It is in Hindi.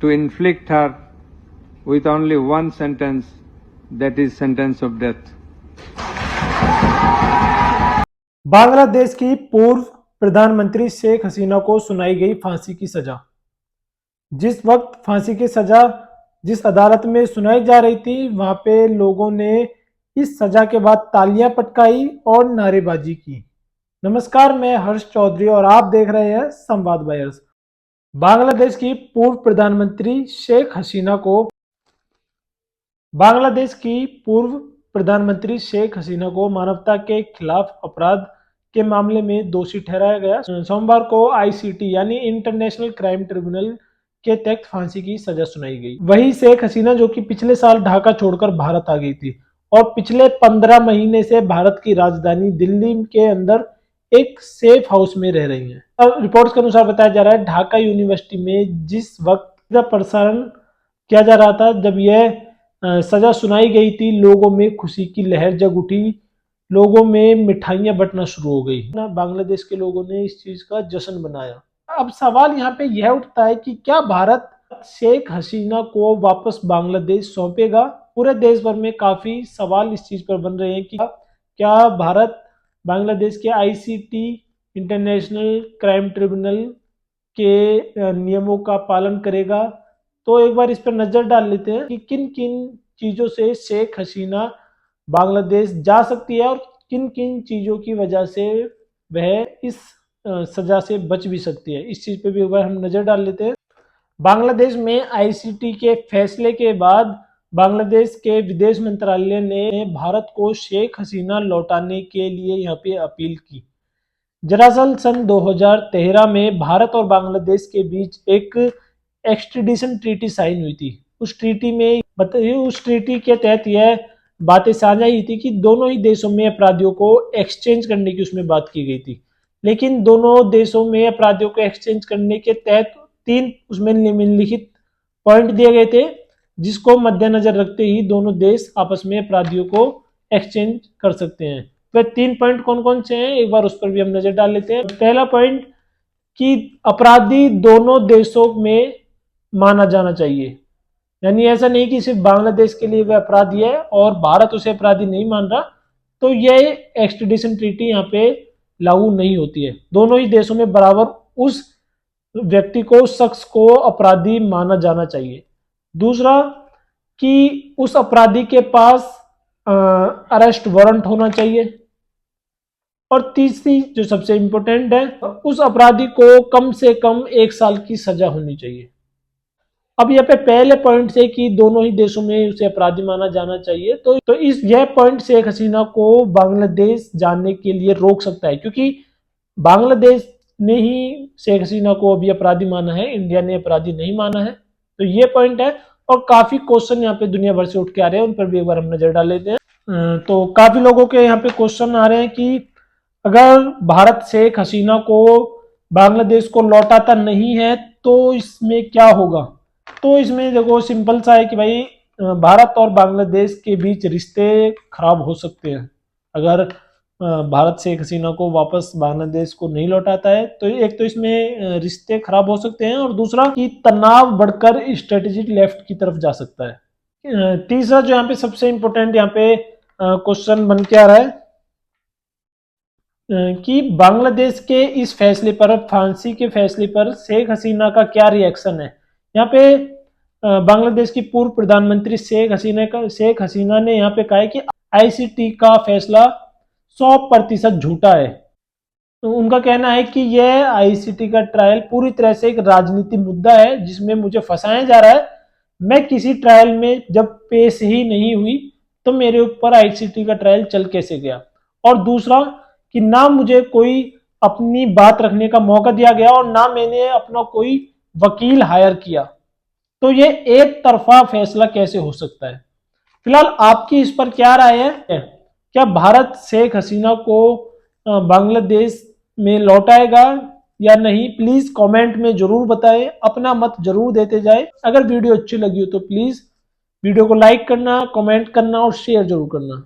to inflict her with only one sentence, that is sentence of death. Bangladesh की पूर्व प्रधानमंत्री शेख हसीना को सुनाई गई फांसी की सजा। जिस वक्त फांसी की सजा जिस अदालत में सुनाई जा रही थी, वहां पे लोगों ने इस सजा के बाद तालियां पटकाई और नारेबाजी की। नमस्कार, मैं हर्ष चौधरी और आप देख रहे हैं संवाद बायर्स। बांग्लादेश की पूर्व प्रधानमंत्री शेख हसीना को मानवता के खिलाफ अपराध के मामले में दोषी ठहराया गया। सोमवार को आईसीटी यानी इंटरनेशनल क्राइम ट्रिब्यूनल के तहत फांसी की सजा सुनाई गई। वही शेख हसीना जो कि पिछले साल ढाका छोड़कर भारत आ गई थी और पिछले 15 महीने से भारत की राजधानी दिल्ली के अंदर एक सेफ हाउस में रह रही हैं। रिपोर्ट्स के अनुसार बताया जा रहा है, ढाका यूनिवर्सिटी में जिस वक्त प्रसारण किया जा रहा था, जब यह सजा सुनाई गई थी, लोगों में खुशी की लहर जग उठी, लोगों में मिठाइयां बंटना शुरू हो गई ना। बांग्लादेश के लोगों ने इस चीज का जश्न बनाया। अब सवाल यहाँ पे यह उठता है कि क्या भारत शेख हसीना को वापस बांग्लादेश सौंपेगा? पूरे देश भर में काफी सवाल इस चीज पर बन रहे हैं कि क्या भारत बांग्लादेश के आईसीटी इंटरनेशनल क्राइम ट्रिब्यूनल के नियमों का पालन करेगा। तो एक बार इस पर नजर डाल लेते हैं कि किन किन चीजों से शेख हसीना बांग्लादेश जा सकती है और किन किन चीजों की वजह से वह इस सजा से बच भी सकती है। इस चीज पे भी एक बार हम नजर डाल लेते हैं। बांग्लादेश में आईसीटी के फैसले के बाद बांग्लादेश के विदेश मंत्रालय ने भारत को शेख हसीना लौटाने के लिए यहाँ पे अपील की। दरअसल सन 2013 में भारत और बांग्लादेश के बीच एक एक्सट्रेडिशन ट्रीटी साइन हुई थी। उस ट्रीटी के तहत यह बातें साझा ही थी कि दोनों ही देशों में अपराधियों को एक्सचेंज करने की उसमें बात की गई थी। लेकिन दोनों देशों में अपराधियों को एक्सचेंज करने के तहत 3 उसमें निम्नलिखित पॉइंट दिए गए थे, जिसको मद्देनजर रखते ही दोनों देश आपस में अपराधियों को एक्सचेंज कर सकते हैं। वह 3 पॉइंट कौन कौन से हैं, एक बार उस पर भी हम नजर डाल लेते हैं। पहला पॉइंट कि अपराधी दोनों देशों में माना जाना चाहिए, यानी ऐसा नहीं कि सिर्फ बांग्लादेश के लिए वह अपराधी है और भारत उसे अपराधी नहीं मान रहा, तो यह एक्सट्रेडिशन ट्रीटी यहाँ पे लागू नहीं होती है। दोनों ही देशों में बराबर उस व्यक्ति को, शख्स को अपराधी माना जाना चाहिए। दूसरा कि उस अपराधी के पास अरेस्ट वारंट होना चाहिए। और तीसरी जो सबसे इंपॉर्टेंट है, उस अपराधी को कम से कम 1 साल की सजा होनी चाहिए। अब यहाँ पे पहले पॉइंट से कि दोनों ही देशों में उसे अपराधी माना जाना चाहिए, तो यह पॉइंट शेख हसीना को बांग्लादेश जाने के लिए रोक सकता है, क्योंकि बांग्लादेश ने ही शेख हसीना को अभी अपराधी माना है, इंडिया ने अपराधी नहीं माना है। तो ये पॉइंट है और काफी क्वेश्चन यहाँ पे दुनिया भर से उठ के आ रहे हैं, उन पर भी एक बार हम नजर डाल लेते हैं। तो काफी लोगों के यहाँ पे क्वेश्चन आ रहे हैं कि अगर भारत शेख हसीना को बांग्लादेश को लौटाता नहीं है तो इसमें क्या होगा। तो इसमें देखो सिंपल सा है कि भाई भारत और बांग्लादेश के बीच रिश्ते खराब हो सकते हैं अगर भारत शेख हसीना को वापस बांग्लादेश को नहीं लौटाता है। तो एक तो इसमें रिश्ते खराब हो सकते हैं और दूसरा कि तनाव बढ़कर स्ट्रेटेजिक लेफ्ट की तरफ जा सकता है। तीसरा जो यहाँ पे सबसे इंपॉर्टेंट यहाँ पे क्वेश्चन बन के आ रहा है कि बांग्लादेश के इस फैसले पर, फांसी के फैसले पर शेख हसीना का क्या रिएक्शन है। यहाँ पे बांग्लादेश की पूर्व प्रधानमंत्री शेख हसीना ने यहाँ पे कहा है कि आईसीटी का फैसला 100% झूठा है। तो उनका कहना है कि यह आईसीटी का ट्रायल पूरी तरह से एक राजनीतिक मुद्दा है जिसमें मुझे फंसाया जा रहा है। मैं किसी ट्रायल में जब पेश ही नहीं हुई तो मेरे ऊपर आईसीटी का ट्रायल चल कैसे गया। और दूसरा कि ना मुझे कोई अपनी बात रखने का मौका दिया गया और ना मैंने अपना कोई वकील हायर किया। तो ये एक तरफा फैसला कैसे हो सकता है। फिलहाल आपकी इस पर क्या राय है? क्या भारत शेख हसीना को बांग्लादेश में लौटाएगा या नहीं? प्लीज कमेंट में जरूर बताएं, अपना मत जरूर देते जाए। अगर वीडियो अच्छी लगी हो तो प्लीज वीडियो को लाइक करना, कमेंट करना और शेयर जरूर करना।